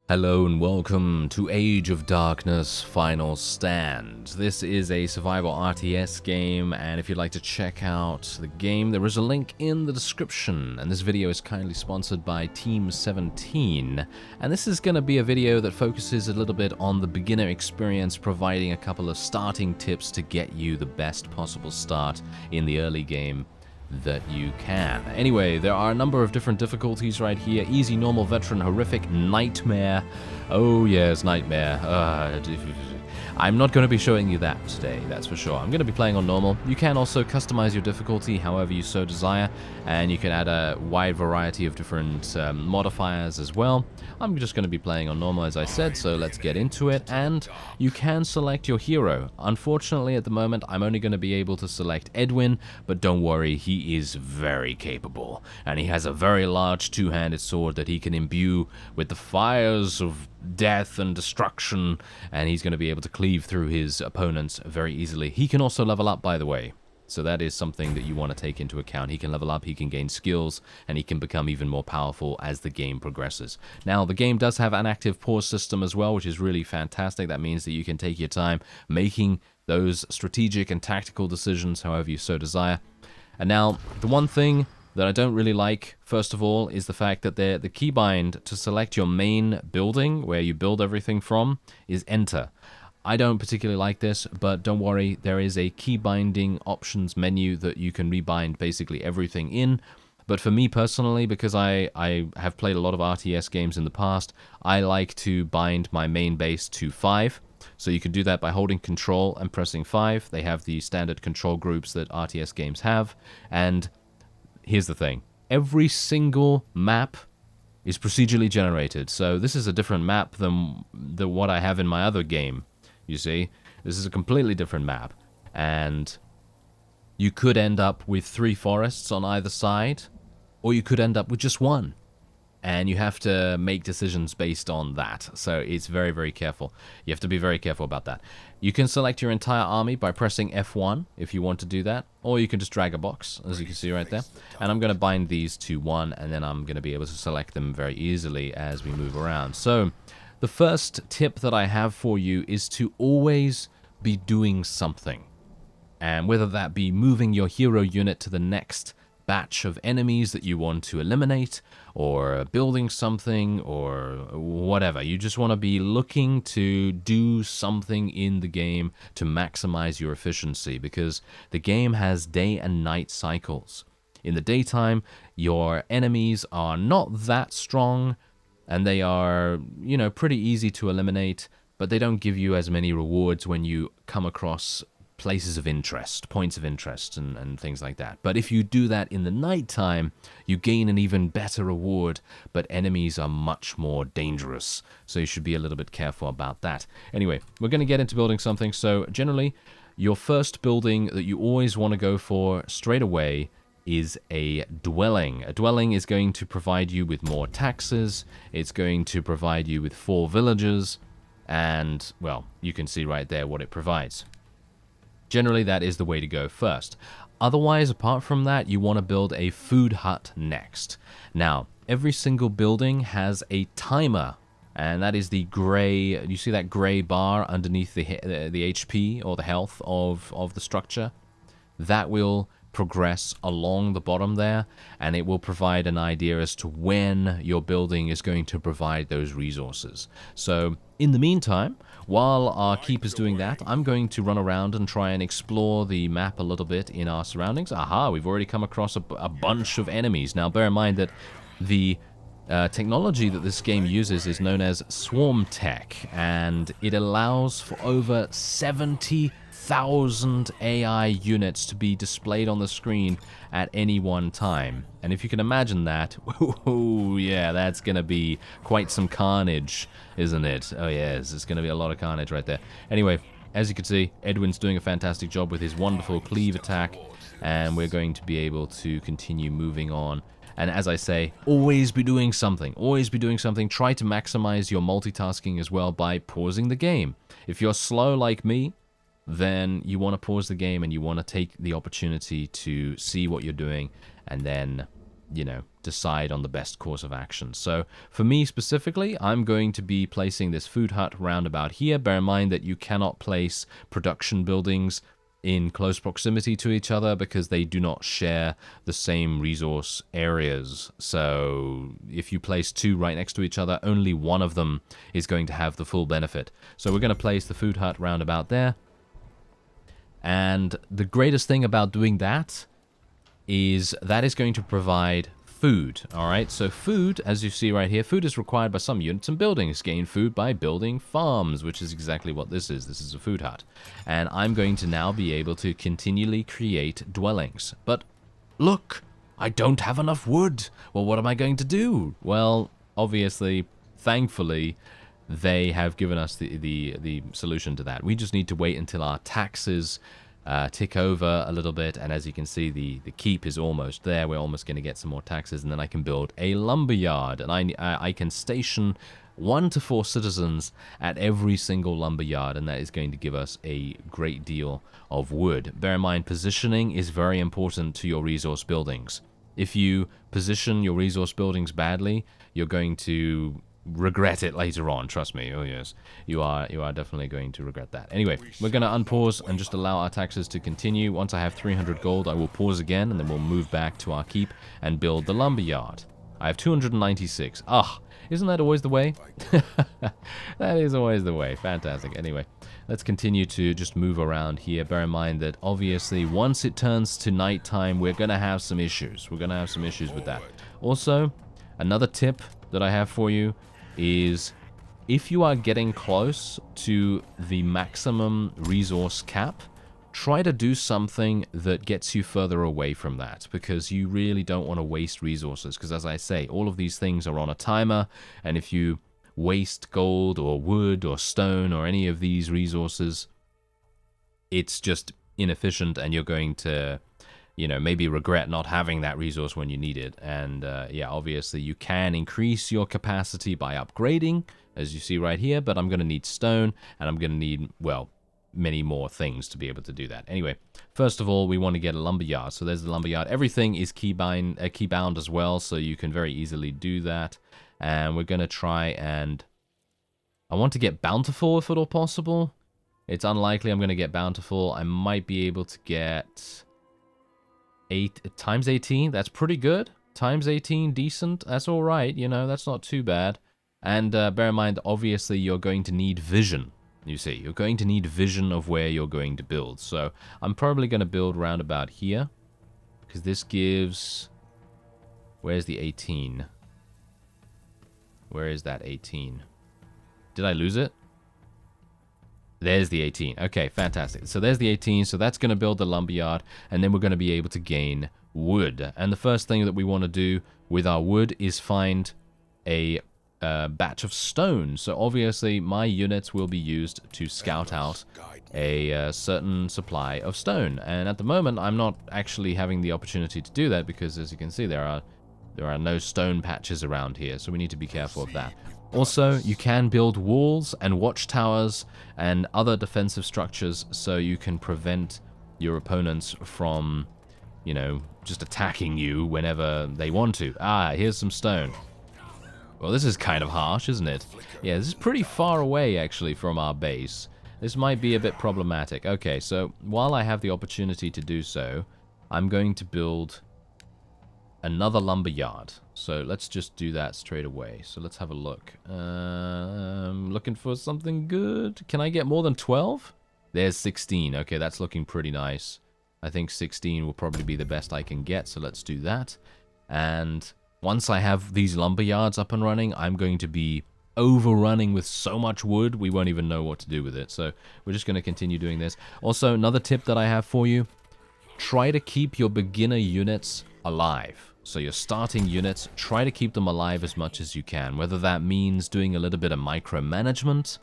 Hello and welcome to Age of Darkness Final Stand. This is a survival RTS game, and if you'd like to check out the game, there is a link in the description. And this video is kindly sponsored by Team 17. And this is going to be a video that focuses a little bit on the beginner experience, providing a couple of starting tips to get you the best possible start in the early game that you can. Anyway, there are a number of different difficulties right here. Easy, normal, veteran, horrific, nightmare. Oh yes, nightmare. I'm not going to be showing you that today, that's for sure. I'm going to be playing on normal. You can also customize your difficulty however you so desire, and you can add a wide variety of different modifiers as well. I'm just going to be playing on normal as I said, so let's get into it. And you can select your hero. Unfortunately, at the moment, I'm only going to be able to select Edwin, but don't worry, he is very capable. And he has a very large two-handed sword that he can imbue with the fires of death and destruction, and he's going to be able to cleave through his opponents very easily. He can also level up, by the way. So that is something that you want to take into account. He can level up, he can gain skills, and he can become even more powerful as the game progresses. Now, the game does have an active pause system as well, which is really fantastic. That means that you can take your time making those strategic and tactical decisions however you so desire. And now, the one thing that I don't really like, first of all, is the fact that the keybind to select your main building, where you build everything from, is Enter. I don't particularly like this, but don't worry, there is a key binding options menu that you can rebind basically everything in. But for me personally, because I have played a lot of RTS games in the past, I like to bind my main base to 5. So you can do that by holding Control and pressing 5. They have the standard control groups that RTS games have. And here's the thing. Every single map is procedurally generated. So this is a different map than what I have in my other game. You see, this is a completely different map, and you could end up with 3 forests on either side, or you could end up with just 1, and you have to make decisions based on that. So it's very, very careful. You have to be very careful about that. You can select your entire army by pressing F1 if you want to do that, or you can just drag a box, as you can see right there. And I'm going to bind these to 1, and then I'm going to be able to select them very easily as we move around. So the first tip that I have for you is to always be doing something. And whether that be moving your hero unit to the next batch of enemies that you want to eliminate, or building something, or whatever. You just want to be looking to do something in the game to maximize your efficiency, because the game has day and night cycles. In the daytime, your enemies are not that strong, and they are, you know, pretty easy to eliminate, but they don't give you as many rewards when you come across places of interest, points of interest, and things like that. But if you do that in the nighttime, you gain an even better reward, but enemies are much more dangerous, so you should be a little bit careful about that. Anyway, we're going to get into building something. So generally, your first building that you always want to go for straight away is a dwelling. A dwelling is going to provide you with more taxes, it's going to provide you with 4 villages, and, well, you can see right there what it provides. Generally, that is the way to go first. Otherwise, apart from that, you want to build a food hut next. Now, every single building has a timer, and that is the gray, you see that gray bar underneath the HP, or the health of the structure? That will progress along the bottom there, and it will provide an idea as to when your building is going to provide those resources. So in the meantime, while our keep is doing that, I'm going to run around and try and explore the map a little bit in our surroundings. Aha, we've already come across a bunch of enemies. Now bear in mind that the technology that this game uses is known as swarm tech, and it allows for over 70,000 AI units to be displayed on the screen at any one time. And if you can imagine that, oh yeah, that's going to be quite some carnage, isn't it? Oh yes, it's going to be a lot of carnage right there. Anyway, as you can see, Edwin's doing a fantastic job with his wonderful cleave attack, and we're going to be able to continue moving on. And as I say, always be doing something. Always be doing something. Try to maximize your multitasking as well by pausing the game. If you're slow like me, then you want to pause the game and you want to take the opportunity to see what you're doing and then you know, decide on the best course of action. So for me specifically, I'm going to be placing this food hut round about here. Bear in mind that you cannot place production buildings in close proximity to each other because they do not share the same resource areas. So if you place two right next to each other, only one of them is going to have the full benefit. So we're going to place the food hut round about there. And the greatest thing about doing that is going to provide food. All right, so food, as you see right here, food is required by some units and buildings. Gain food by building farms, which is exactly what this is. This is a food hut. And I'm going to now be able to continually create dwellings. But look, I don't have enough wood. Well, what am I going to do? Well, obviously, thankfully, they have given us the solution to that. We just need to wait until our taxes tick over a little bit, and as you can see, the keep is almost there. We're almost going to get some more taxes, and then I can build a lumberyard, and I can station 1 to 4 citizens at every single lumberyard, and that is going to give us a great deal of wood. Bear in mind, positioning is very important to your resource buildings. If you position your resource buildings badly, you're going to regret it later on, trust me. Oh yes, you are definitely going to regret that. Anyway, we're going to unpause and just allow our taxes to continue. Once I have 300 gold, I will pause again, and then we'll move back to our keep and build the lumberyard. I have 296. Ah, isn't that always the way? That is always the way. Fantastic. Anyway, let's continue to just move around here. Bear in mind that obviously once it turns to nighttime, we're going to have some issues. We're going to have some issues with that. Also, another tip that I have for you is if you are getting close to the maximum resource cap, try to do something that gets you further away from that, because you really don't want to waste resources, because as I say, all of these things are on a timer, and if you waste gold or wood or stone or any of these resources, it's just inefficient, and you're going to, you know, maybe regret not having that resource when you need it. And yeah, obviously you can increase your capacity by upgrading, as you see right here, but I'm going to need stone, and I'm going to need, well, many more things to be able to do that. Anyway, first of all, we want to get a lumberyard. So there's the lumberyard. Everything is key bound as well, so you can very easily do that. And we're going to try and... I want to get bountiful if at all possible. It's unlikely I'm going to get bountiful. I might be able to get... 8 times 18, that's pretty good. Times 18, decent. That's all right, you know, that's not too bad. And bear in mind, obviously, you're going to need vision. You see, you're going to need vision of where you're going to build. So I'm probably going to build round about here, because this gives... Where's the 18? Where is that 18? Did I lose it? There's the 18. Okay, fantastic. So there's the 18. So that's going to build the lumberyard, and then we're going to be able to gain wood. And the first thing that we want to do with our wood is find a batch of stone. So obviously my units will be used to scout out a certain supply of stone. And at the moment, I'm not actually having the opportunity to do that because, as you can see, there are no stone patches around here. So we need to be careful of that. Also, you can build walls and watchtowers and other defensive structures so you can prevent your opponents from, you know, just attacking you whenever they want to. Ah, here's some stone. Well, this is kind of harsh, isn't it? Yeah, this is pretty far away, actually, from our base. This might be a bit problematic. Okay, so while I have the opportunity to do so, I'm going to build another lumberyard. So let's just do that straight away. So let's have a look. Looking for something good. Can I get more than 12? There's 16. Okay, that's looking pretty nice. I think 16 will probably be the best I can get, so let's do that. And once I have these lumberyards up and running, I'm going to be overrunning with so much wood, we won't even know what to do with it. So we're just going to continue doing this. Also, another tip that I have for you, try to keep your beginner units alive. So your starting units, try to keep them alive as much as you can. Whether that means doing a little bit of micromanagement,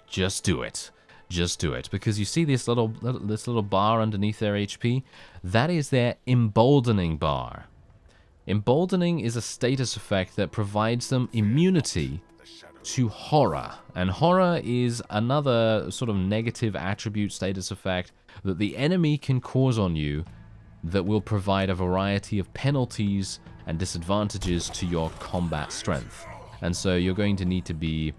just do it. Just do it. Because you see this little bar underneath their HP? That is their emboldening bar. Emboldening is a status effect that provides them immunity to horror. And horror is another sort of negative attribute status effect that the enemy can cause on you that will provide a variety of penalties and disadvantages to your combat strength. And so you're going to need to be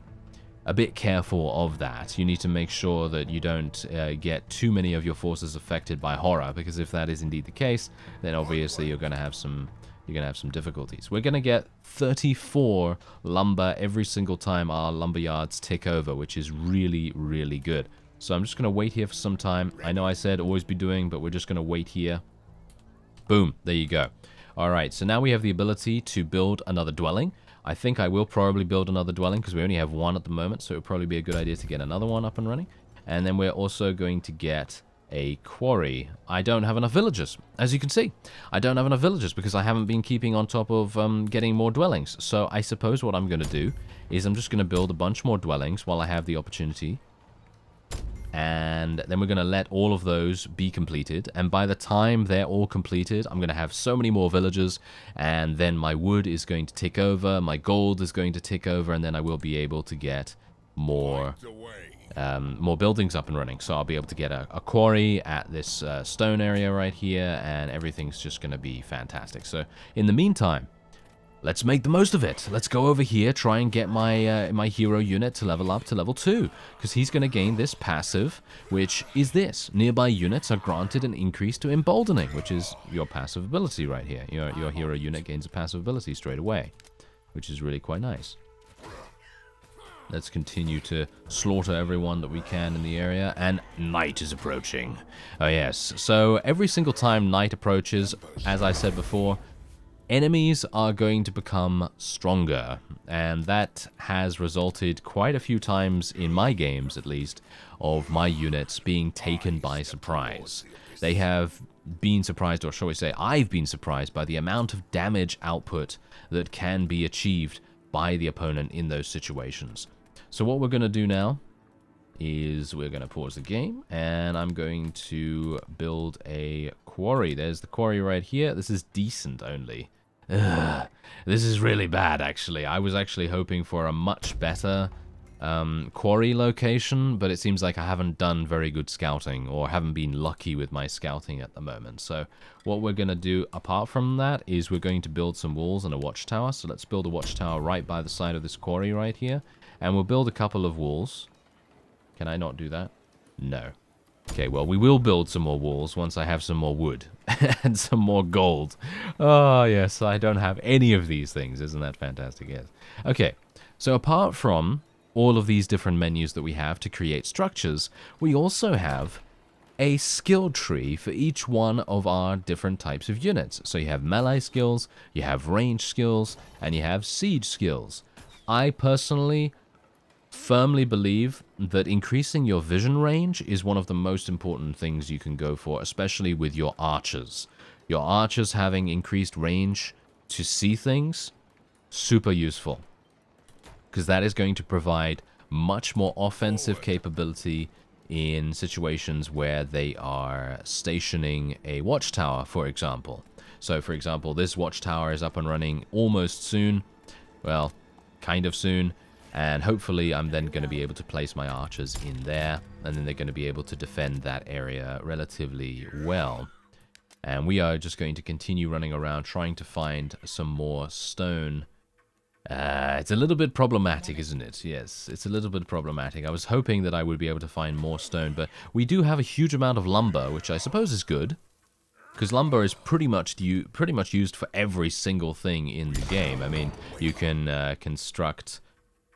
a bit careful of that. You need to make sure that you don't get too many of your forces affected by horror, because if that is indeed the case, then obviously you're going to have some difficulties. We're going to get 34 lumber every single time our lumber yards tick over, which is really, really good. So I'm just going to wait here for some time. I know I said always be doing, but we're just going to wait here. Boom, there you go. Alright, so now we have the ability to build another dwelling. I think I will probably build another dwelling because we only have one at the moment, so it would probably be a good idea to get another one up and running. And then we're also going to get a quarry. I don't have enough villagers, as you can see. I don't have enough villagers because I haven't been keeping on top of getting more dwellings. So I suppose what I'm going to do is I'm just going to build a bunch more dwellings while I have the opportunity. And then we're going to let all of those be completed. And by the time they're all completed, I'm going to have so many more villagers. And then my wood is going to tick over. My gold is going to tick over. And then I will be able to get more buildings up and running. So I'll be able to get a quarry at this stone area right here. And everything's just going to be fantastic. So in the meantime, let's make the most of it. Let's go over here, try and get my my hero unit to level up to level 2. Because he's going to gain this passive, which is this. Nearby units are granted an increase to emboldening, which is your passive ability right here. Your hero unit gains a passive ability straight away, which is really quite nice. Let's continue to slaughter everyone that we can in the area. And night is approaching. Oh yes, so every single time night approaches, as I said before, enemies are going to become stronger, and that has resulted quite a few times in my games, at least, of my units being taken by surprise. They have been surprised, or shall we say, I've been surprised by the amount of damage output that can be achieved by the opponent in those situations. So what we're going to do now is we're going to pause the game, and I'm going to build a quarry. There's the quarry right here. This is decent only. Ugh, this is really bad, actually. I was actually hoping for a much better quarry location, but it seems like I haven't done very good scouting, or haven't been lucky with my scouting at the moment. So what we're going to do apart from that is we're going to build some walls and a watchtower. So let's build a watchtower right by the side of this quarry right here, and we'll build a couple of walls. Can I not do that? No. Okay, well, we will build some more walls once I have some more wood and some more gold. Oh, yes, I don't have any of these things. Isn't that fantastic? Yes. Okay, so apart from all of these different menus that we have to create structures, we also have a skill tree for each one of our different types of units. So you have melee skills, you have range skills, and you have siege skills. I personally firmly believe that increasing your vision range is one of the most important things you can go for, especially with your archers. Your archers having increased range to see things, super useful. Because that is going to provide much more offensive capability in situations where they are stationing a watchtower, for example. So, for example, this watchtower is up and running almost soon. Well, kind of soon. And hopefully I'm then going to be able to place my archers in there, and then they're going to be able to defend that area relatively well. And we are just going to continue running around trying to find some more stone. It's a little bit problematic, isn't it? Yes, it's a little bit problematic. I was hoping that I would be able to find more stone, but we do have a huge amount of lumber, which I suppose is good. Because lumber is pretty much used for every single thing in the game. I mean, you can construct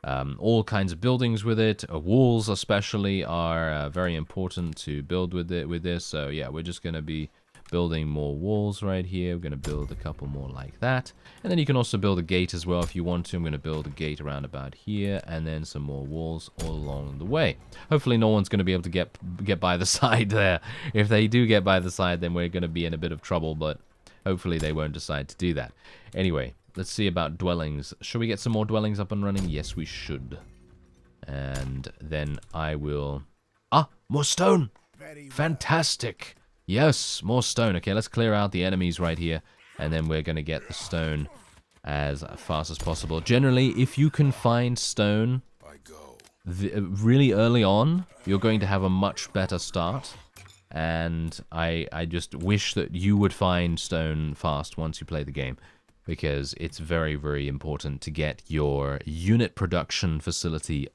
all kinds of buildings with it. Walls especially are very important to build with this. So yeah, we're just going to be building more walls right here. We're going to build a couple more like that. And then you can also build a gate as well if you want to. I'm going to build a gate around about here, and then some more walls all along the way. Hopefully no one's going to be able to get by the side there. If they do get by the side, then we're going to be in a bit of trouble, but hopefully they won't decide to do that. Anyway, let's see about dwellings. Should we get some more dwellings up and running? Yes, we should. And then I will... Ah, more stone! Fantastic! Yes, more stone. Okay, let's clear out the enemies right here, and then we're going to get the stone as fast as possible. Generally, if you can find stone really early on, you're going to have a much better start. And I just wish that you would find stone fast once you play the game. because it's very, very important to get your unit production facility,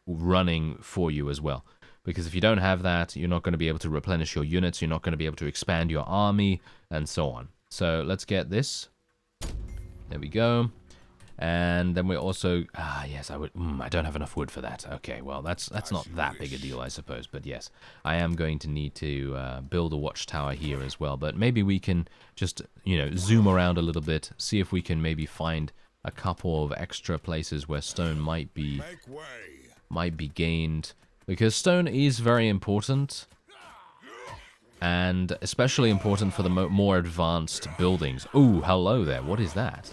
running for you as well. Because if you don't have that, you're not going to be able to replenish your units, you're not going to be able to expand your army, and so on. So let's get this. There we go. And then we're also... yes, I don't have enough wood for that. Okay, well, that's not that big a deal, I suppose. But yes, I am going to need to build a watchtower here as well. But maybe we can just, zoom around a little bit, see if we can maybe find a couple of extra places where stone might be gained. Because stone is very important, and especially important for the more advanced buildings. Ooh, hello there. What is that?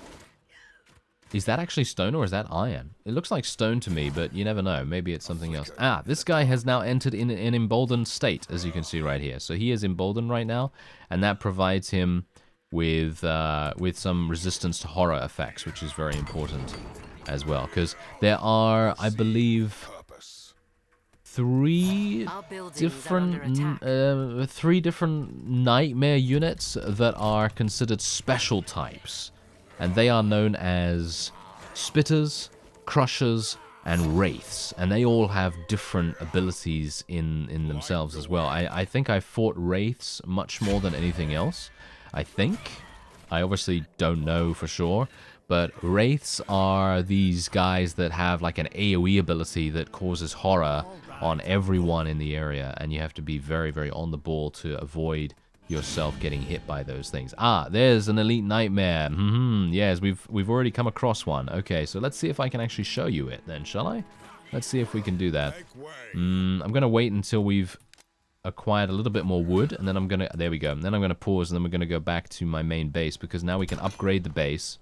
Is that actually stone or is that iron? It looks like stone to me, but you never know. Maybe it's something else. This guy has now entered in an emboldened state, as you can see right here. So he is emboldened right now, and that provides him with some resistance to horror effects, which is very important as well. Because there are, I believe... three different nightmare units that are considered special types, and they are known as spitters, crushers, and wraiths, and they all have different abilities in themselves as well. I think I fought wraiths much more than anything else. I obviously don't know for sure, but wraiths are these guys that have like an AoE ability that causes horror on everyone in the area, and you have to be very, very on the ball to avoid yourself getting hit by those things. There's an elite nightmare. Yes, we've already come across one. Okay, so let's see if I can actually show you it then, shall I? Let's see if we can do that. I'm gonna wait until we've acquired a little bit more wood, and then there we go. And then I'm gonna pause, and then we're gonna go back to my main base, because now we can upgrade the base,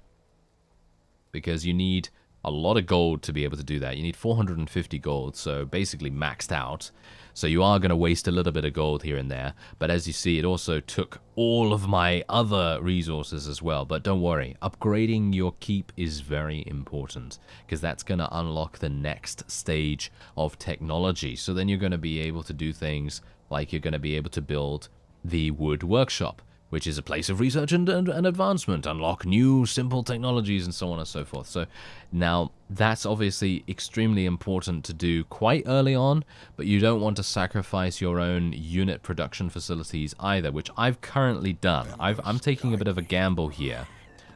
because you need a lot of gold to be able to do that. You need 450 gold, so basically maxed out. So you are going to waste a little bit of gold here and there. But as you see, it also took all of my other resources as well. But don't worry, upgrading your keep is very important, because that's going to unlock the next stage of technology. So then you're going to be able to do things like you're going to be able to build the wood workshop, which is a place of research and advancement, unlock new simple technologies, and so on and so forth. So now that's obviously extremely important to do quite early on, but you don't want to sacrifice your own unit production facilities either, which I've currently done. I'm taking a bit of a gamble here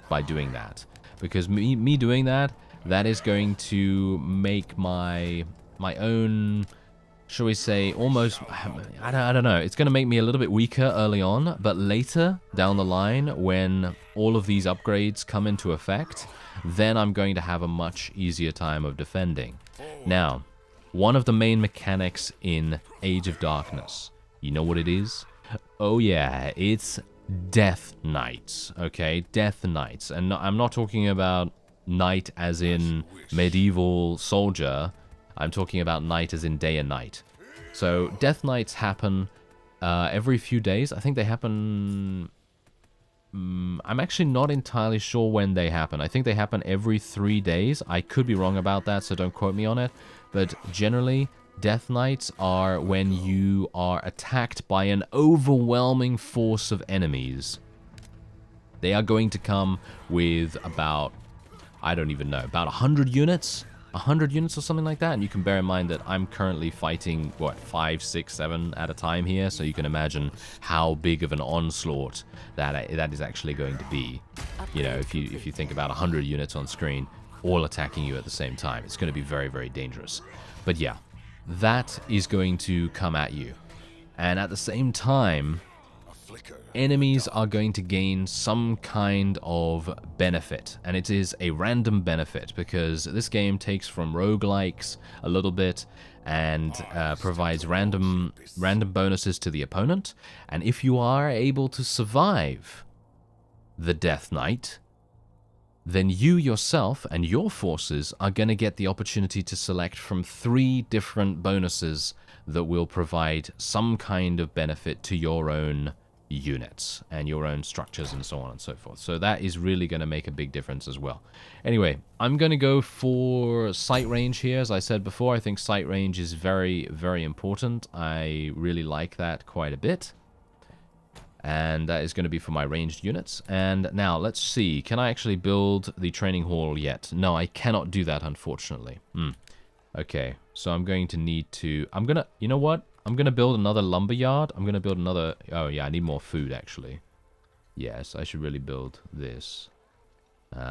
by doing that, because me doing that is going to make my own... shall we say, almost, I don't know, it's going to make me a little bit weaker early on, but later down the line, when all of these upgrades come into effect, then I'm going to have a much easier time of defending. Now, one of the main mechanics in Age of Darkness, you know what it is? Oh yeah, it's Death Knights, okay? Death Knights, and I'm not talking about knight as in medieval soldier. I'm talking about night as in day and night. So Death Knights happen every few days. I think they happen... I'm actually not entirely sure when they happen. I think they happen every 3 days. I could be wrong about that, so don't quote me on it. But generally, Death Knights are when you are attacked by an overwhelming force of enemies. They are going to come with about, I don't even know, about 100 units? 100 units or something like that, and you can bear in mind that I'm currently fighting, 5, 6, 7 at a time here, so you can imagine how big of an onslaught that is actually going to be. You know, if you think about 100 units on screen, all attacking you at the same time, it's going to be very, very dangerous. But yeah, that is going to come at you. And at the same time, enemies are going to gain some kind of benefit, and it is a random benefit, because this game takes from roguelikes a little bit and provides random bonuses to the opponent. And if you are able to survive the Death Knight, then you yourself and your forces are going to get the opportunity to select from 3 different bonuses that will provide some kind of benefit to your own units and your own structures and so on and so forth. So that is really going to make a big difference as well. Anyway, I'm going to go for sight range here. As I said before, I think sight range is very, very important. I really like that quite a bit. And that is going to be for my ranged units. And now, let's see. Can I actually build the training hall yet? No, I cannot do that, unfortunately. Okay, so I'm going to need to... You know what? I'm going to build another lumber yard. I'm going to build another... Oh, yeah, I need more food, actually. Yes, I should really build this.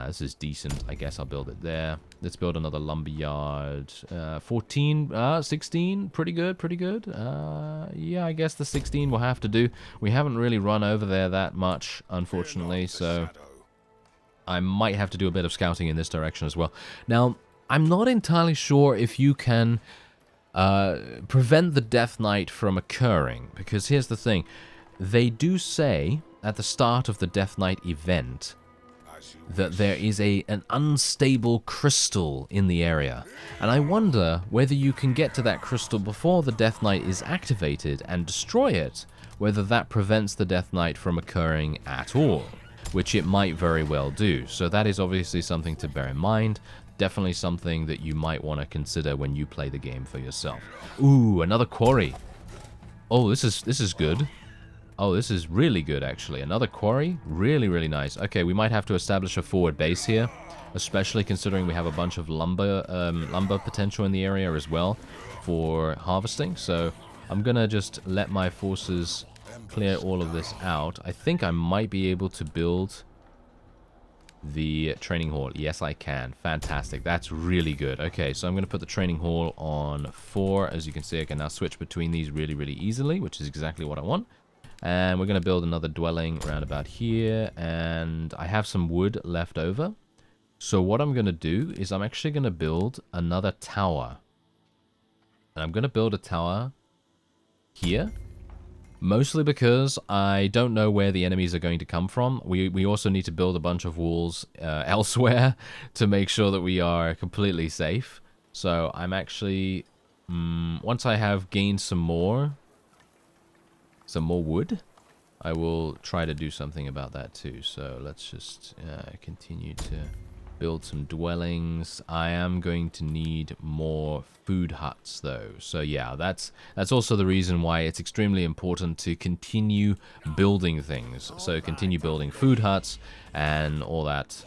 This is decent. I guess I'll build it there. Let's build another lumber yard. 14, 16. Pretty good, pretty good. Yeah, I guess the 16 will have to do. We haven't really run over there that much, unfortunately, so I might have to do a bit of scouting in this direction as well. Now, I'm not entirely sure if you can prevent the Death Knight from occurring, because here's the thing. They do say at the start of the Death Knight event that there is an unstable crystal in the area, and I wonder whether you can get to that crystal before the Death Knight is activated and destroy it, whether that prevents the Death Knight from occurring at all, which it might very well do. So that is obviously something to bear in mind. Definitely something that you might want to consider when you play the game for yourself. Ooh, another quarry. Oh, this is good. Oh, this is really good, actually. Another quarry? Really, really nice. Okay, we might have to establish a forward base here, especially considering we have a bunch of lumber potential in the area as well for harvesting. So I'm going to just let my forces clear all of this out. I think I might be able to build the training hall. Yes, I can. Fantastic. That's really good. Okay, so I'm going to put the training hall on 4. As you can see, I can now switch between these really, really easily, which is exactly what I want. And we're going to build another dwelling around about here. And I have some wood left over. So what I'm going to do is I'm actually going to build another tower. And I'm going to build a tower here. Mostly because I don't know where the enemies are going to come from. We also need to build a bunch of walls elsewhere to make sure that we are completely safe. So I'm actually... once I have gained some more wood, I will try to do something about that too. So let's just continue to build some dwellings. I am going to need more food huts though. So yeah, that's also the reason why it's extremely important to continue building things. So continue building food huts and all that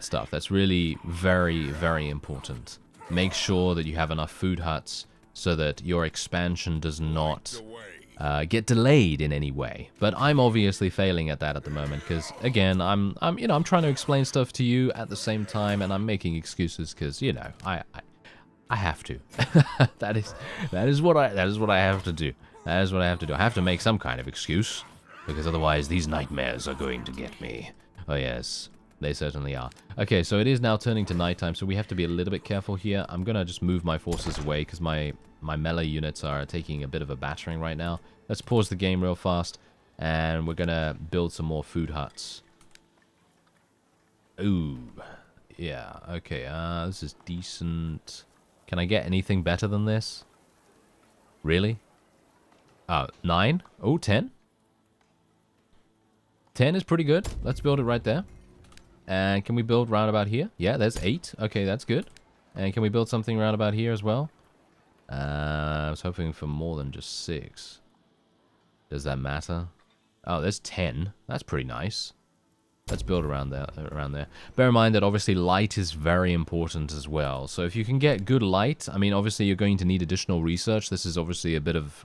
stuff. That's really very, very important. Make sure that you have enough food huts so that your expansion does not get delayed in any way. But I'm obviously failing at that at the moment because, again, I'm trying to explain stuff to you at the same time, and I'm making excuses because, I have to. that is what I have to do. That is what I have to do. I have to make some kind of excuse because otherwise these nightmares are going to get me. Oh yes, they certainly are. Okay, so it is now turning to nighttime, so we have to be a little bit careful here. I'm gonna just move my forces away because my melee units are taking a bit of a battering right now. Let's pause the game real fast, and we're gonna build some more food huts. Ooh, yeah, okay, this is decent. Can I get anything better than this? Really? 9? Oh, 10? 10 is pretty good. Let's build it right there. And can we build round about here? Yeah, there's 8. Okay, that's good. And can we build something round about here as well? I was hoping for more than just 6. Does that matter? Oh, there's 10. That's pretty nice. Let's build around there. Bear in mind that obviously light is very important as well. So if you can get good light, I mean, obviously you're going to need additional research. This is obviously a bit of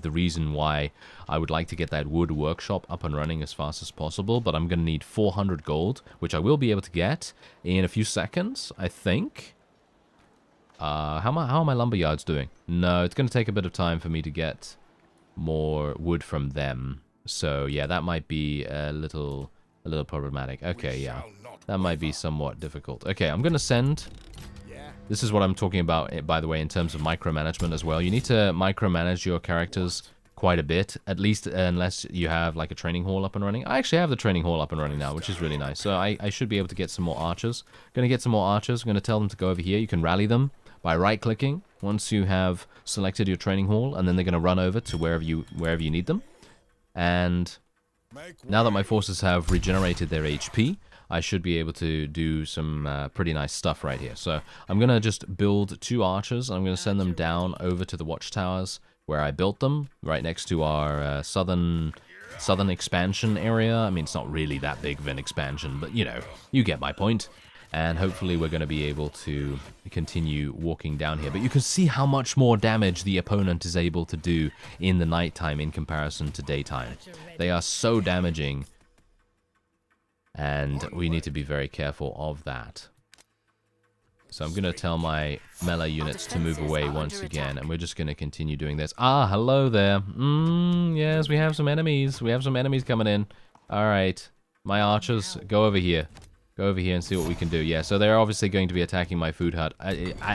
the reason why I would like to get that wood workshop up and running as fast as possible. But I'm going to need 400 gold, which I will be able to get in a few seconds, I think. How are my lumber yards doing? No, it's going to take a bit of time for me to get more wood from them. So yeah, that might be a little problematic. Okay, yeah, that might be somewhat difficult. Okay, I'm going to send... This is what I'm talking about, by the way, in terms of micromanagement as well. You need to micromanage your characters quite a bit, at least unless you have like a training hall up and running. I actually have the training hall up and running now, which is really nice. So I should be able to get some more archers. Going to get some more archers. I'm going to tell them to go over here. You can rally them by right-clicking once you have selected your training hall, and then they're going to run over to wherever you need them. And now that my forces have regenerated their HP, I should be able to do some pretty nice stuff right here. So I'm going to just build 2 archers. I'm going to send them down over to the watchtowers where I built them, right next to our southern southern expansion area. I mean, it's not really that big of an expansion, but you know, you get my point. And hopefully we're going to be able to continue walking down here. But you can see how much more damage the opponent is able to do in the nighttime in comparison to daytime. They are so damaging, and we need to be very careful of that. So I'm going to tell my melee units to move away once again, and we're just going to continue doing this. Ah, hello there. Yes, we have some enemies. We have some enemies coming in. All right, my archers, go over here. Go over here and see what we can do. Yeah, so they're obviously going to be attacking my food hut.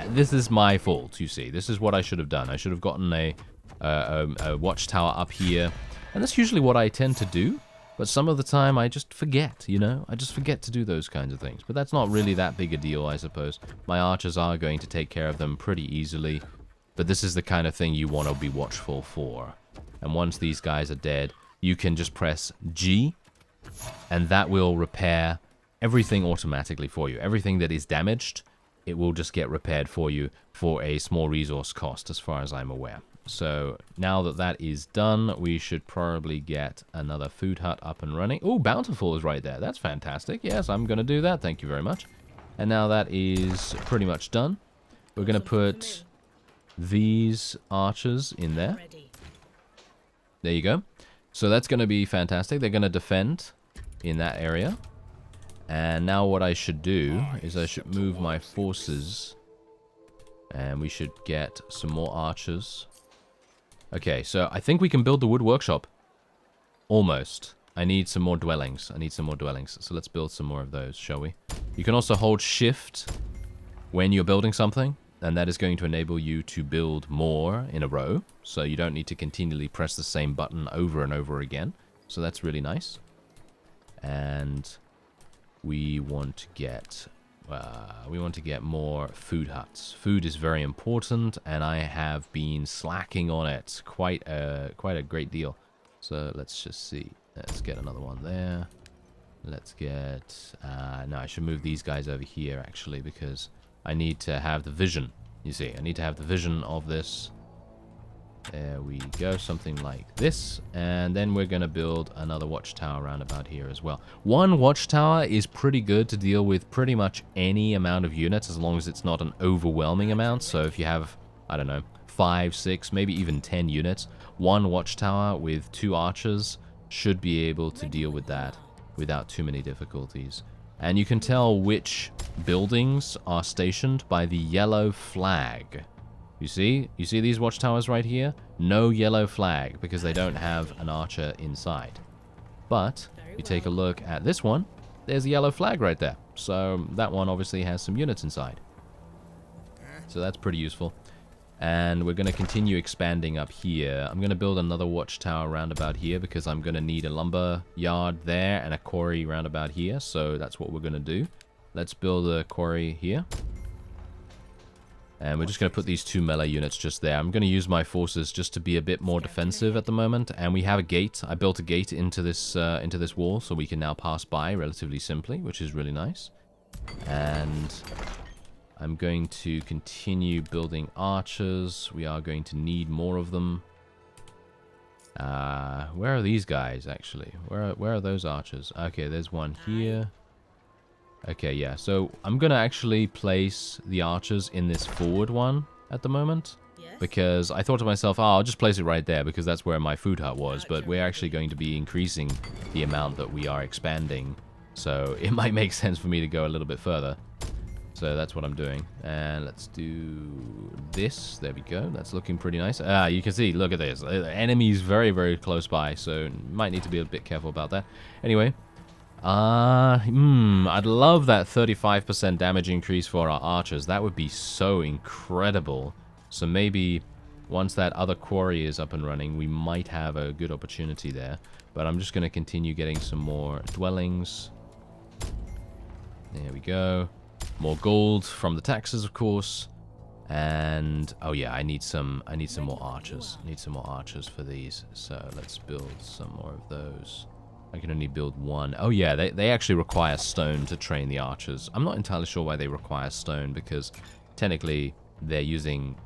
This is my fault, you see. This is what I should have done. I should have gotten a watchtower up here. And that's usually what I tend to do. But some of the time I just forget, you know? I just forget to do those kinds of things. But that's not really that big a deal, I suppose. My archers are going to take care of them pretty easily. But this is the kind of thing you want to be watchful for. And once these guys are dead, you can just press G. And that will repair everything automatically for you. Everything that is damaged, it will just get repaired for you for a small resource cost, as far as I'm aware. So now that that is done, we should probably get another food hut up and running. Oh, Bountiful is right there. That's fantastic. Yes, I'm going to do that. Thank you very much. And now that is pretty much done. We're going to put these archers in there. There you go. So that's going to be fantastic. They're going to defend in that area. And now what I should do is I should move my forces, and we should get some more archers. Okay, so I think we can build the wood workshop. Almost. I need some more dwellings. So let's build some more of those, shall we? You can also hold shift when you're building something, and that is going to enable you to build more in a row. So you don't need to continually press the same button over and over again. So that's really nice. And we want to get more food huts. Food is very important, and I have been slacking on it quite a great deal. So let's just see. Let's get another one there. Let's get... no, I should move these guys over here, actually, because I need to have the vision. You see, I need to have the vision of this. There we go, something like this. And then we're going to build another watchtower around about here as well. One watchtower is pretty good to deal with pretty much any amount of units, as long as it's not an overwhelming amount. So if you have, I don't know, 5, 6, maybe even 10 units, one watchtower with 2 archers should be able to deal with that without too many difficulties. And you can tell which buildings are stationed by the yellow flag. You see these watchtowers right here? No yellow flag, because they don't have an archer inside. But you take a look at this one, there's a yellow flag right there. So that one obviously has some units inside. So that's pretty useful. And we're going to continue expanding up here. I'm going to build another watchtower around about here, because I'm going to need a lumber yard there and a quarry around about here. So that's what we're going to do. Let's build a quarry here. And we're just going to put these 2 melee units just there. I'm going to use my forces just to be a bit more defensive at the moment. And we have a gate. I built a gate into this wall, so we can now pass by relatively simply, which is really nice. And I'm going to continue building archers. We are going to need more of them. Where are these guys, actually? Where are those archers? Okay, there's one here. Okay, yeah, so I'm going to actually place the archers in this forward one at the moment. Because I thought to myself, oh, I'll just place it right there, because that's where my food hut was. But we're actually going to be increasing the amount that we are expanding. So it might make sense for me to go a little bit further. So that's what I'm doing. And let's do this. There we go. That's looking pretty nice. You can see, look at this. The enemy's very, very close by. So might need to be a bit careful about that. Anyway. I'd love that 35% damage increase for our archers. That would be so incredible. So maybe once that other quarry is up and running, we might have a good opportunity there. But I'm just going to continue getting some more dwellings. There we go. More gold from the taxes, of course. And oh yeah, I need some more archers. I need some more archers for these. So let's build some more of those. I can only build one. Oh yeah, they actually require stone to train the archers. I'm not entirely sure why they require stone, because technically they're using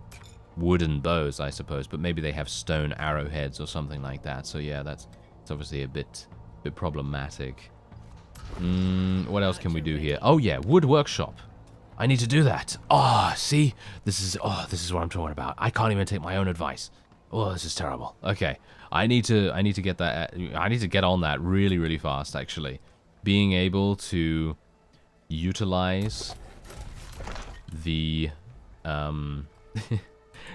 wooden bows, I suppose, but maybe they have stone arrowheads or something like that. So yeah, that's It's obviously a bit problematic. What else can we do here? Oh yeah, wood workshop. I need to do that. Oh, see? This is what I'm talking about. I can't even take my own advice. Oh, this is terrible. Okay. I need to get that I need to get on that really, really fast actually. Being able to utilize the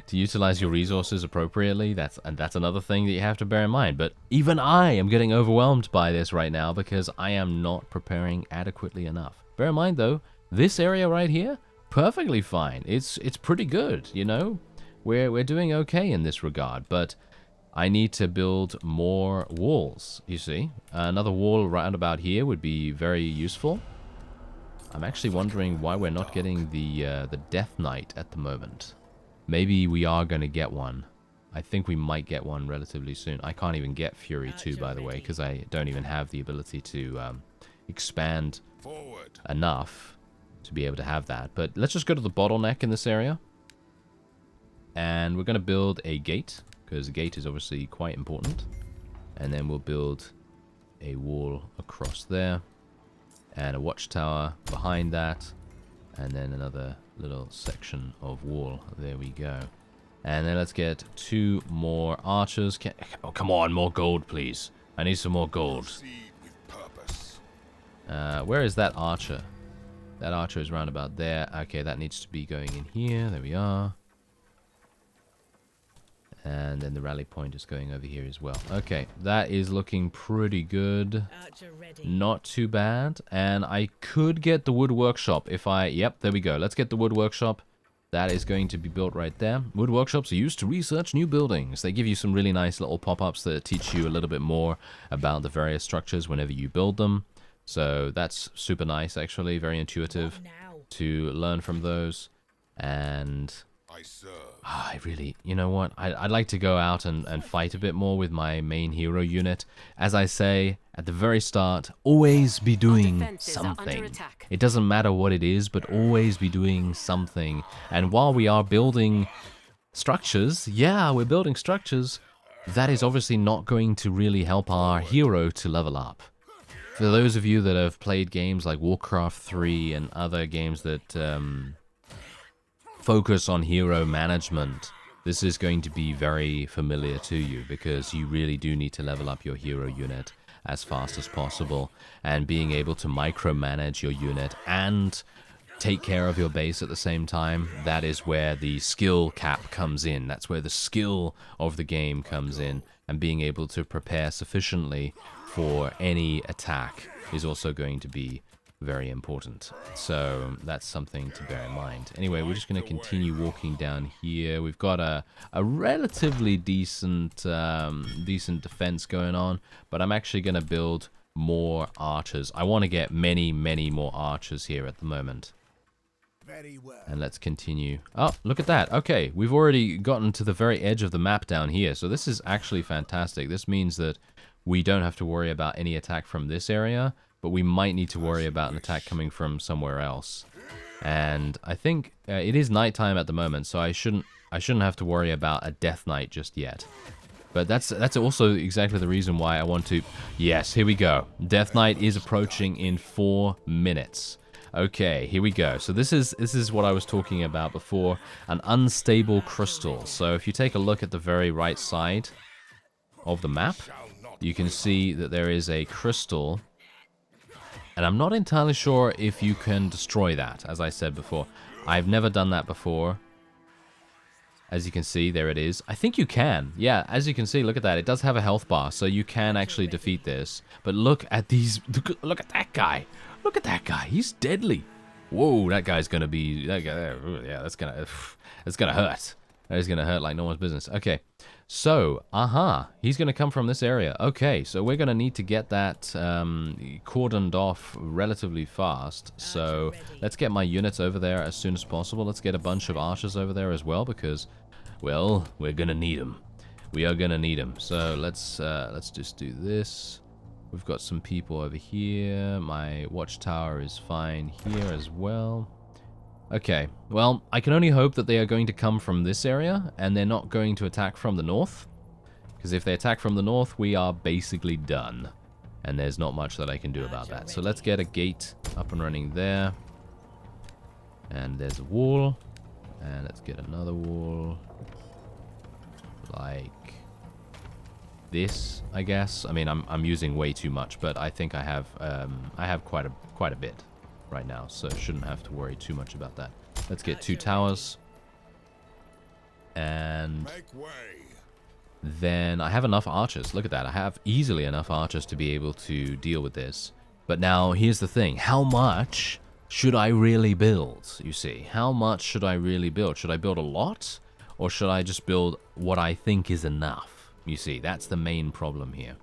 to utilize your resources appropriately, that's another thing that you have to bear in mind. But even I am getting overwhelmed by this right now because I am not preparing adequately enough. Bear in mind though, this area right here, perfectly fine. It's pretty good, you know. We're doing okay in this regard, but I need to build more walls, you see. Another wall round about here would be very useful. I'm actually wondering why we're not getting the Death Knight at the moment. Maybe we are going to get one. I think we might get one relatively soon. I can't even get Fury 2, by the way, because I don't even have the ability to expand enough to be able to have that. But let's just go to the bottleneck in this area. And we're going to build a gate, because the gate is obviously quite important. And then we'll build a wall across there. And a watchtower behind that. And then another little section of wall. There we go. And then let's get 2 more archers. Oh, come on, more gold, please. I need some more gold. Where is that archer? That archer is round about there. Okay, that needs to be going in here. There we are. And then the rally point is going over here as well. Okay, that is looking pretty good. Not too bad. And I could get the wood workshop if I... Yep, there we go. Let's get the wood workshop. That is going to be built right there. Wood workshops are used to research new buildings. They give you some really nice little pop-ups that teach you a little bit more about the various structures whenever you build them. So that's super nice, actually. Very intuitive to learn from those. And... I really, you know what, I'd like to go out and fight a bit more with my main hero unit. As I say at the very start, always be doing something. It doesn't matter what it is, but always be doing something. And while we are building structures, yeah, we're building structures, that is obviously not going to really help our hero to level up. For those of you that have played games like Warcraft 3 and other games that... focus on hero management, this is going to be very familiar to you because you really do need to level up your hero unit as fast as possible, and being able to micromanage your unit and take care of your base at the same time, that is where the skill cap comes in. That's where the skill of the game comes in, and being able to prepare sufficiently for any attack is also going to be very important. So that's something to bear in mind. Anyway, we're just going to continue walking down here. We've got a relatively decent defense going on, but I'm actually going to build more archers. I want to get many more archers here at the moment. Very well. And let's continue. Oh, look at that. Okay, we've already gotten to the very edge of the map down here, so this is actually fantastic. This means that we don't have to worry about any attack from this area, but we might need to worry about an attack coming from somewhere else. And I think it is nighttime at the moment, so I shouldn't have to worry about a Death Knight just yet. But that's also exactly the reason why I want to... Yes, here we go. Death Knight is approaching in 4 minutes. Okay, here we go. So this is what I was talking about before, an unstable crystal. So if you take a look at the very right side of the map, you can see that there is a crystal. And I'm not entirely sure if you can destroy that, as I said before. I've never done that before. As you can see, there it is. I think you can. Yeah, as you can see, look at that. It does have a health bar, so you can actually defeat this. But look at these... Look at that guy. Look at that guy. He's deadly. Whoa, that guy's going to be... That guy, yeah, that's going to hurt. That is going to hurt like no one's business. Okay, so, he's going to come from this area. Okay, so we're going to need to get that cordoned off relatively fast. So let's get my units over there as soon as possible. Let's get a bunch of archers over there as well because, well, we're going to need them. We are going to need them. So let's just do this. We've got some people over here. My watchtower is fine here as well. Okay, well, I can only hope that they are going to come from this area, and they're not going to attack from the north, Because if they attack from the north, we are basically done. And there's not much that I can do about that. So let's get a gate up and running there. And there's a wall. And let's get another wall. Like this, I guess. I mean, I'm using way too much, but I think I have quite a bit right now, so shouldn't have to worry too much about that. Let's get 2 towers. And then I have enough archers. Look at that. I have easily enough archers to be able to deal with this. But now, here's the thing. How much should I really build, you see? How much should I really build? Should I build a lot? Or should I just build what I think is enough? You see, that's the main problem here.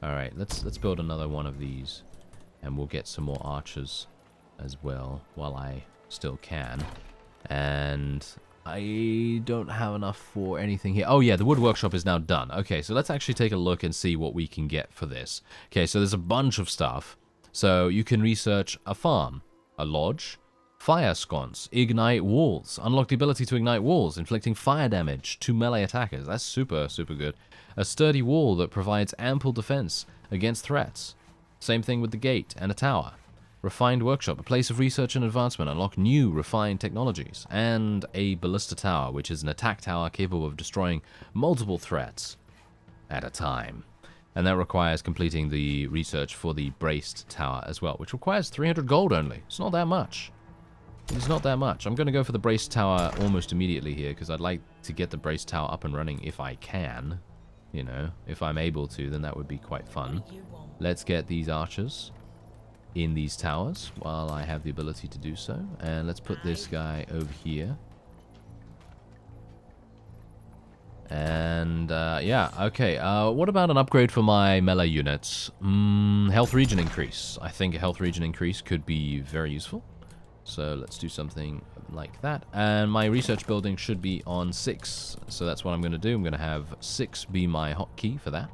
Alright, let's build another one of these. And we'll get some more archers as well, while I still can. And I don't have enough for anything here. Oh yeah, the wood workshop is now done. Okay, so let's actually take a look and see what we can get for this. Okay, so there's a bunch of stuff. So you can research a farm, a lodge, fire sconce, ignite walls, unlock the ability to ignite walls, inflicting fire damage to melee attackers. That's super good. A sturdy wall that provides ample defense against threats. Same thing with the gate and a tower. Refined workshop, a place of research and advancement, unlock new refined technologies. And a ballista tower, which is an attack tower capable of destroying multiple threats at a time. And that requires completing the research for the braced tower as well, which requires 300 gold only. It's not that much. It's not that much. I'm going to go for the braced tower almost immediately here, because I'd like to get the braced tower up and running if I can. You know, if I'm able to, then that would be quite fun. Let's get these archers in these towers while I have the ability to do so. And let's put this guy over here. And, yeah, okay. What about an upgrade for my melee units? Health regen increase. I think a health regen increase could be very useful. So let's do something like that. And my research building should be on 6. So that's what I'm going to do. I'm going to have 6 be my hotkey for that.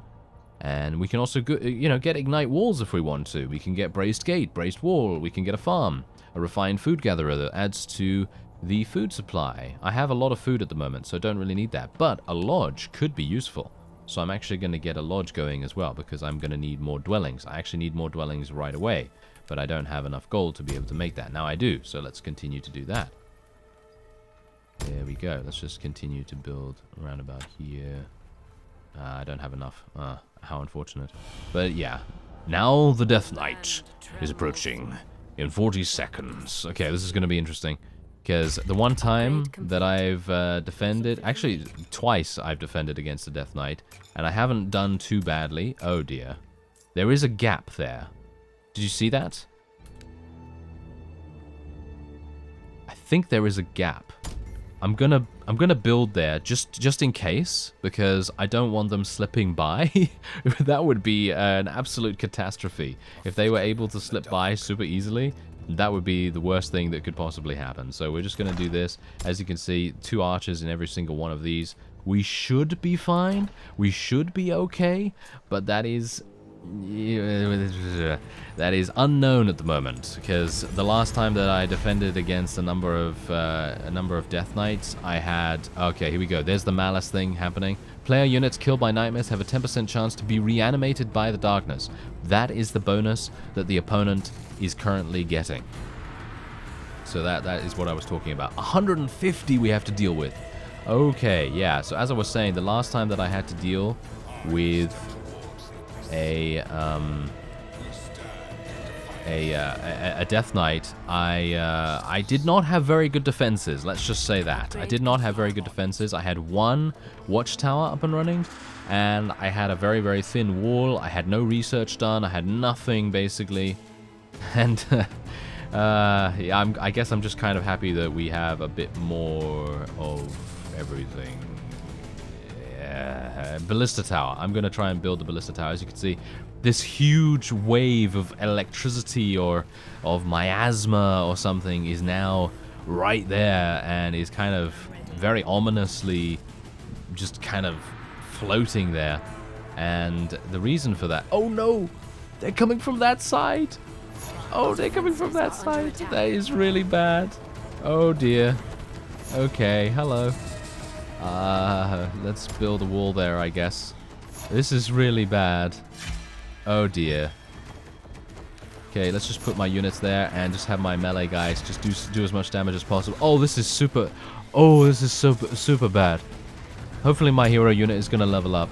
And we can also, get ignite walls if we want to. We can get braced gate, braced wall. We can get a farm, a refined food gatherer that adds to the food supply. I have a lot of food at the moment, so I don't really need that. But a lodge could be useful. So I'm actually going to get a lodge going as well, because I'm going to need more dwellings. I actually need more dwellings right away, but I don't have enough gold to be able to make that. Now I do, so let's continue to do that. There we go. Let's just continue to build around about here. I don't have enough. How unfortunate. But yeah, now the Death Knight is approaching in 40 seconds. Okay, this is going to be interesting. Because the one time that I've defended, actually twice I've defended against the Death Knight, and I haven't done too badly. Oh dear. There is a gap there. Did you see that? I think there is a gap. I'm gonna build there just in case, because I don't want them slipping by. That would be an absolute catastrophe. If they were able to slip by super easily, that would be the worst thing that could possibly happen. So we're just going to do this. As you can see, 2 archers in every single one of these. We should be fine. We should be okay. But that is unknown at the moment, because the last time that I defended against a number of Death Knights, I had... Okay, here we go. There's the Malice thing happening. Player units killed by nightmares have a 10% chance to be reanimated by the darkness. That is the bonus that the opponent is currently getting. So that is what I was talking about. 150 we have to deal with. Okay, yeah. So as I was saying, the last time that I had to deal with a Death Knight, I did not have very good defenses. Let's just say that. I did not have very good defenses. I had 1 watchtower up and running, and I had a very, very thin wall. I had no research done. I had nothing, basically. And yeah, I guess I'm just kind of happy that we have a bit more of everything. Yeah. Ballista tower. I'm going to try and build the ballista tower. As you can see, this huge wave of electricity or of miasma or something is now right there, and is kind of very ominously just kind of floating there. And the reason for that... Oh no! They're coming from that side! Oh, they're coming from that side. That is really bad. Oh dear. Okay, hello. Let's build a wall there, I guess. This is really bad. Oh dear. Okay, let's just put my units there and just have my melee guys just do as much damage as possible. Oh, this is super... Oh, this is super bad. Hopefully my hero unit is going to level up.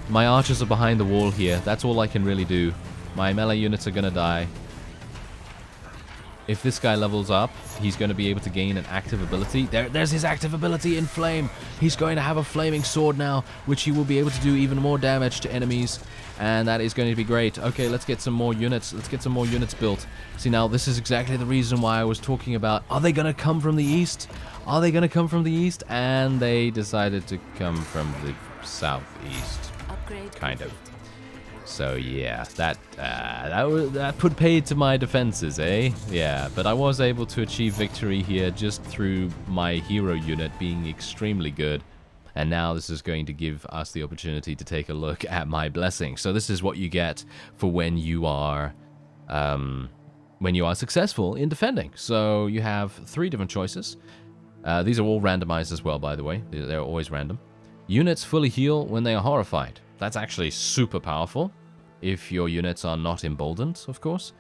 My archers are behind the wall here. That's all I can really do. My melee units are going to die. If this guy levels up, he's going to be able to gain an active ability. There's his active ability in flame. He's going to have a flaming sword now, which he will be able to do even more damage to enemies. And that is going to be great. Okay, let's get some more units. Let's get some more units built. See, now this is exactly the reason why I was talking about, are they going to come from the east? Are they going to come from the east? And they decided to come from the southeast. Upgrade kind of. So yeah, that put paid to my defenses, eh? Yeah, but I was able to achieve victory here just through my hero unit being extremely good. And now this is going to give us the opportunity to take a look at my blessing. So this is what you get for when you are successful in defending. So you have 3 different choices. These are all randomized as well, by the way. They're always random. Units fully heal when they are horrified. That's actually super powerful. If your units are not emboldened, of course.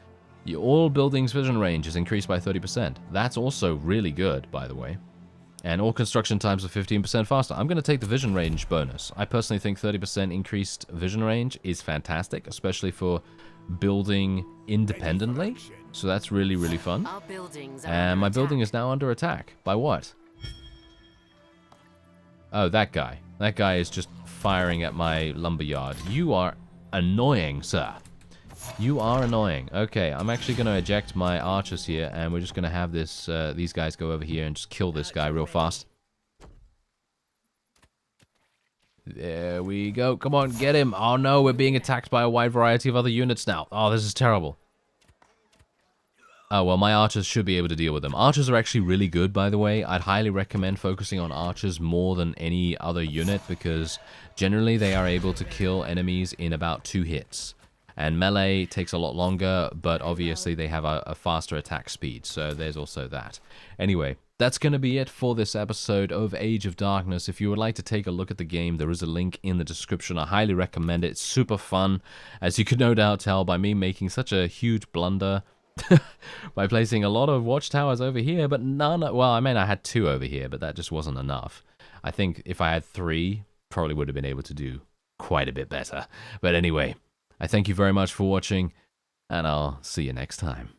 All buildings' vision range is increased by 30%. That's also really good, by the way. And all construction times are 15% faster. I'm going to take the vision range bonus. I personally think 30% increased vision range is fantastic, especially for building independently. So that's really, really fun. And my building is now under attack. By what? Oh, that guy. That guy is just firing at my lumberyard. You are annoying, sir. You are annoying. Okay, I'm actually going to eject my archers here, and we're just going to have this these guys go over here and just kill this guy real fast. There we go. Come on, get him. Oh no, we're being attacked by a wide variety of other units now. Oh, this is terrible. Oh, well, my archers should be able to deal with them. Archers are actually really good, by the way. I'd highly recommend focusing on archers more than any other unit, because generally they are able to kill enemies in about 2 hits. And melee takes a lot longer, but obviously they have a faster attack speed, so there's also that. Anyway, that's going to be it for this episode of Age of Darkness. If you would like to take a look at the game, there is a link in the description. I highly recommend it. It's super fun, as you could no doubt tell by me making such a huge blunder by placing a lot of watchtowers over here, but none... Well, I mean, I had 2 over here, but that just wasn't enough. I think if I had 3, probably would have been able to do quite a bit better. But anyway, I thank you very much for watching, and I'll see you next time.